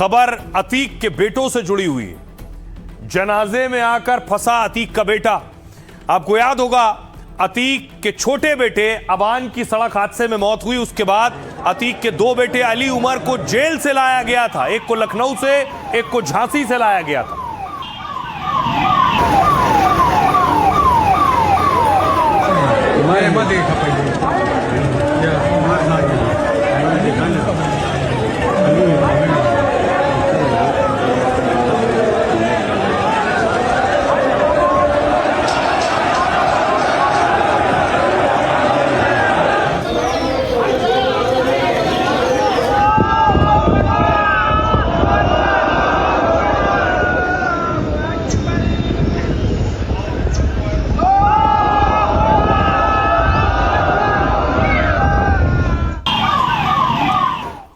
खबर अतीक के बेटों से जुड़ी हुई है। जनाजे में आकर फंसा अतीक का बेटा। आपको याद होगा, अतीक के छोटे बेटे अबान की सड़क हादसे में मौत हुई। उसके बाद अतीक के दो बेटे अली उमर को जेल से लाया गया था। एक को लखनऊ से, एक को झांसी से लाया गया था।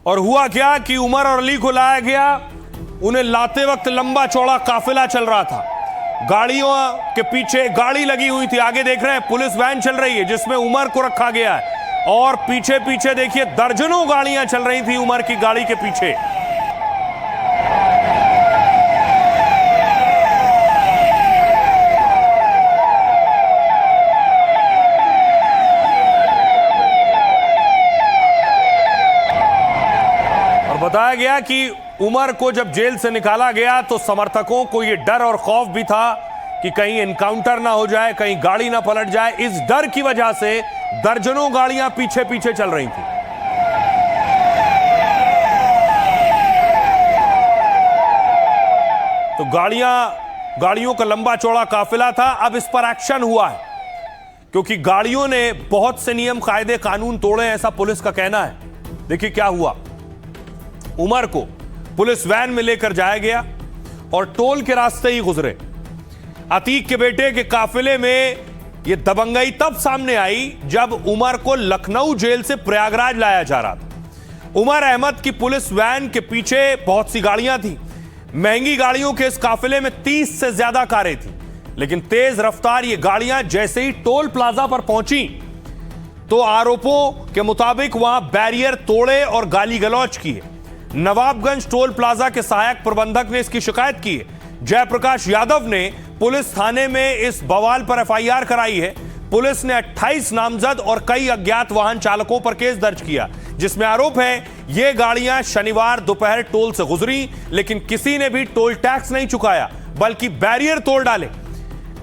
और हुआ क्या कि उमर और अली को लाया गया। उन्हें लाते वक्त लंबा चौड़ा काफिला चल रहा था। गाड़ियों के पीछे गाड़ी लगी हुई थी। आगे देख रहे हैं पुलिस वैन चल रही है जिसमें उमर को रखा गया है, और पीछे पीछे देखिए दर्जनों गाड़ियां चल रही थी उमर की गाड़ी के पीछे। बताया गया कि उमर को जब जेल से निकाला गया तो समर्थकों को यह डर और खौफ भी था कि कहीं एनकाउंटर ना हो जाए, कहीं गाड़ी ना पलट जाए। इस डर की वजह से दर्जनों गाड़ियां पीछे पीछे चल रही थी। तो गाड़ियों का लंबा चौड़ा काफिला था। अब इस पर एक्शन हुआ है क्योंकि गाड़ियों ने बहुत से नियम कायदे कानून तोड़े, ऐसा पुलिस का कहना है। देखिए क्या हुआ। उमर को पुलिस वैन में लेकर जाया गया और टोल के रास्ते ही गुजरे। अतीक के बेटे के काफिले में यह दबंगई तब सामने आई जब उमर को लखनऊ जेल से प्रयागराज लाया जा रहा था। उमर अहमद की पुलिस वैन के पीछे बहुत सी गाड़ियां थी। महंगी गाड़ियों के इस काफिले में 30 से ज्यादा कारें थी। लेकिन तेज रफ्तार ये गाड़ियां जैसे ही टोल प्लाजा पर पहुंची तो आरोपों के मुताबिक वहां बैरियर तोड़े और गाली गलौज की है। नवाबगंज टोल प्लाजा के सहायक प्रबंधक ने इसकी शिकायत की है। जयप्रकाश यादव ने पुलिस थाने में इस बवाल पर एफआईआर कराई है। पुलिस ने 28 नामजद और कई अज्ञात वाहन चालकों पर केस दर्ज किया, जिसमें आरोप है ये गाड़ियां शनिवार दोपहर टोल से गुजरी, लेकिन किसी ने भी टोल टैक्स नहीं चुकाया बल्कि बैरियर तोड़ डाले।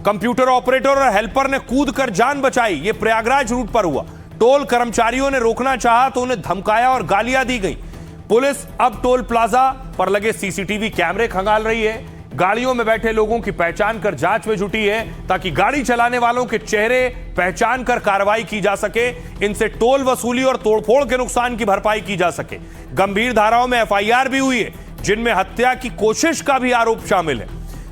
कंप्यूटर ऑपरेटर और हेल्पर ने कूद कर जान बचाई। यह प्रयागराज रूट पर हुआ। टोल कर्मचारियों ने रोकना चाहा तो उन्हें धमकाया और गालियां दी गई। पुलिस अब टोल प्लाजा पर लगे सीसीटीवी कैमरे खंगाल रही है। गाड़ियों में बैठे लोगों की पहचान कर जांच में जुटी है ताकि गाड़ी चलाने वालों के चेहरे पहचान कर कार्रवाई की जा सके। इनसे टोल वसूली और तोड़फोड़ के नुकसान की भरपाई की जा सके। गंभीर धाराओं में एफआईआर भी हुई है जिनमें हत्या की कोशिश का भी आरोप शामिल है।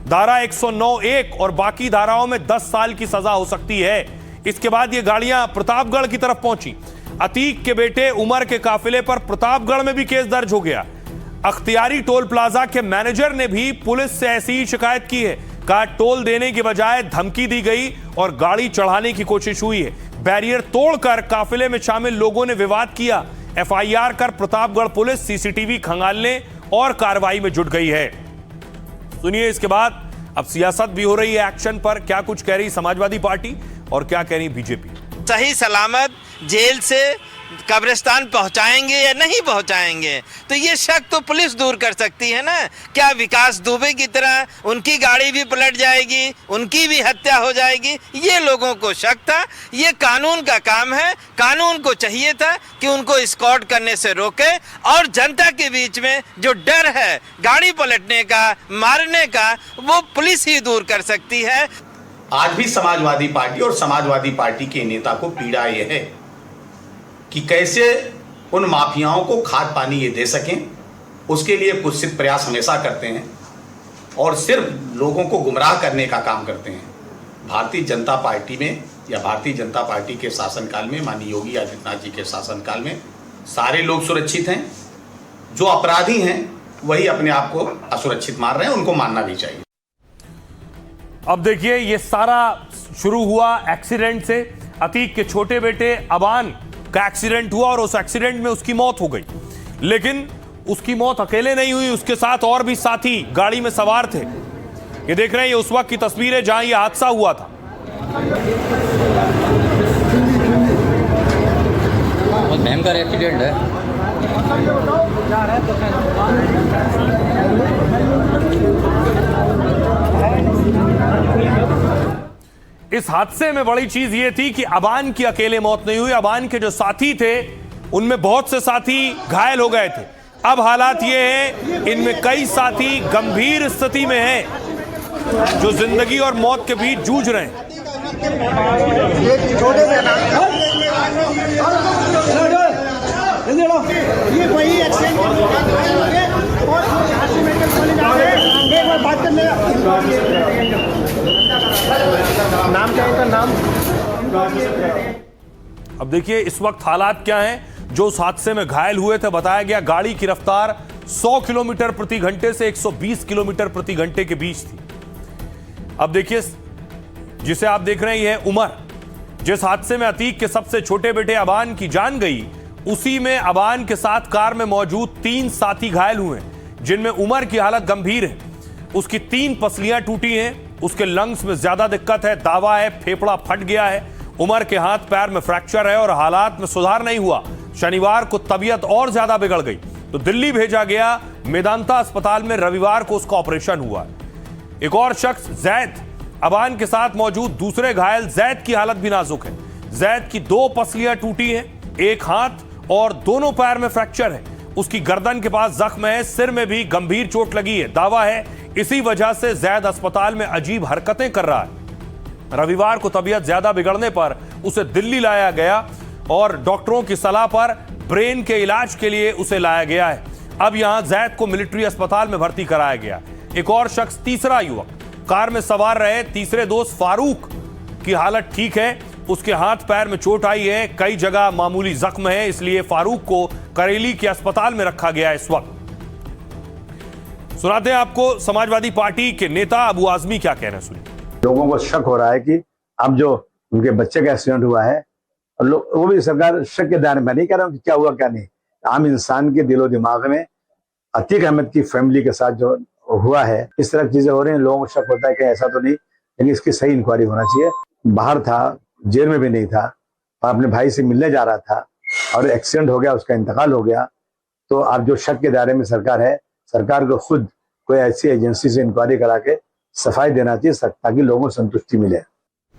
धारा 109(1) और बाकी धाराओं में 10 साल की सजा हो सकती है। इसके बाद ये गाड़ियां प्रतापगढ़ की तरफ पहुंची। अतीक के बेटे उमर के काफिले पर प्रतापगढ़ में भी केस दर्ज हो गया। अख्तियारी टोल प्लाजा के मैनेजर ने भी पुलिस से ऐसी ही शिकायत की है। कहा टोल देने के बजाय धमकी दी गई और गाड़ी चढ़ाने की कोशिश हुई है। बैरियर तोड़कर काफिले में शामिल लोगों ने विवाद किया। एफआईआर कर प्रतापगढ़ पुलिस सीसीटीवी खंगालने और कार्रवाई में जुट गई है। सुनिए इसके बाद अब सियासत भी हो रही है एक्शन पर। क्या कुछ कह रही समाजवादी पार्टी और क्या कह रही बीजेपी। सही सलामत जेल से कब्रिस्तान पहुंचाएंगे या नहीं पहुंचाएंगे, तो ये शक तो पुलिस दूर कर सकती है ना। क्या विकास दुबे की तरह उनकी गाड़ी भी पलट जाएगी, उनकी भी हत्या हो जाएगी? ये लोगों को शक था। ये कानून का काम है। कानून को चाहिए था कि उनको एस्कॉर्ट करने से रोके, और जनता के बीच में जो डर है गाड़ी पलटने का, मारने का, वो पुलिस ही दूर कर सकती है। आज भी समाजवादी पार्टी और समाजवादी पार्टी के नेता को पीड़ा यह है कि कैसे उन माफियाओं को खाद पानी ये दे सकें। उसके लिए कुत्सित प्रयास हमेशा करते हैं और सिर्फ लोगों को गुमराह करने का काम करते हैं। भारतीय जनता पार्टी में या भारतीय जनता पार्टी के शासनकाल में, माननीय योगी आदित्यनाथ जी के शासनकाल में सारे लोग सुरक्षित हैं। जो अपराधी हैं वही अपने आप को असुरक्षित मान रहे हैं, उनको मानना भी चाहिए। अब देखिए ये सारा शुरू हुआ एक्सीडेंट से। अतीक के छोटे बेटे अबान का एक्सीडेंट हुआ और उस एक्सीडेंट में उसकी मौत हो गई। लेकिन उसकी मौत अकेले नहीं हुई, उसके साथ और भी साथी गाड़ी में सवार थे। ये देख रहे हैं, ये उस वक्त की तस्वीरें जहां ये हादसा हुआ था। बहुत भयंकर एक्सीडेंट है। इस हादसे में बड़ी चीज ये थी कि अबान की अकेले मौत नहीं हुई, अबान के जो साथी थे उनमें बहुत से साथी घायल हो गए थे। अब हालात ये हैं, इनमें कई साथी गंभीर स्थिति में हैं, जो जिंदगी और मौत के बीच जूझ रहे हैं। ये वही एक्सीडेंट बात करने नाम क्या है, नाम। अब देखिए इस वक्त हालात क्या हैं। जो उस हादसे में घायल हुए थे, बताया गया गाड़ी की रफ्तार 100 किलोमीटर प्रति घंटे से 120 किलोमीटर प्रति घंटे के बीच थी। अब देखिए, जिसे आप देख रहे हैं यह उमर, जिस हादसे में अतीक के सबसे छोटे बेटे अबान की जान गई, उसी में अबान के साथ कार में मौजूद 3 साथी घायल हुए, जिनमें उमर की हालत गंभीर है। उसकी 3 पसलियां टूटी हैं, उसके लंग्स में ज्यादा दिक्कत है, दावा है फेफड़ा फट गया है। उमर के हाथ पैर में फ्रैक्चर है और हालात में सुधार नहीं हुआ। शनिवार को तबीयत और ज्यादा बिगड़ गई तो दिल्ली भेजा गया। मेदांता अस्पताल में रविवार को उसका ऑपरेशन हुआ। एक और शख्स जैद, अबान के साथ मौजूद दूसरे घायल जैद की हालत भी नाजुक है। जैद की 2 पसलियां टूटी हैं, एक हाथ और दोनों पैर में फ्रैक्चर है। उसकी गर्दन के पास जख्म है, सिर में भी गंभीर चोट लगी है। दावा है इसी वजह से जैद अस्पताल में अजीब हरकतें कर रहा है। रविवार को तबीयत ज्यादा बिगड़ने पर उसे दिल्ली लाया गया और डॉक्टरों की सलाह पर ब्रेन के इलाज के लिए उसे लाया गया है। अब यहां जैद को मिलिट्री अस्पताल में भर्ती कराया गया। एक और शख्स, तीसरा युवक, कार में सवार रहे तीसरे दोस्त फारूक की हालत ठीक है। उसके हाथ पैर में चोट आई है, कई जगह मामूली जख्म है, इसलिए फारूक को करेली के अस्पताल में रखा गया। इस वक्त सुनाते हैं आपको समाजवादी पार्टी के नेता अबू आजमी क्या कह रहे हैं, सुनिए। लोगों को शक हो रहा है कि अब जो उनके बच्चे का एक्सीडेंट हुआ है, और वो भी सरकार शक के दायरे में नहीं कह रहा हूँ कि क्या हुआ क्या नहीं। आम इंसान के दिलो दिमाग में अतीक अहमद की फैमिली के साथ जो हुआ है, इस तरह की चीजें हो रही हैं। लोगों को शक होता है कि ऐसा तो नहीं, लेकिन इसकी सही इंक्वायरी होना चाहिए। बाहर था, जेल में भी नहीं था, और अपने भाई से मिलने जा रहा था और एक्सीडेंट हो गया, उसका इंतकाल हो गया। तो अब जो शक के दायरे में सरकार है, सरकार को खुद कोई ऐसी एजेंसी से इंक्वायरी करा के सफाई देना चाहिए ताकि लोगों को संतुष्टि मिले।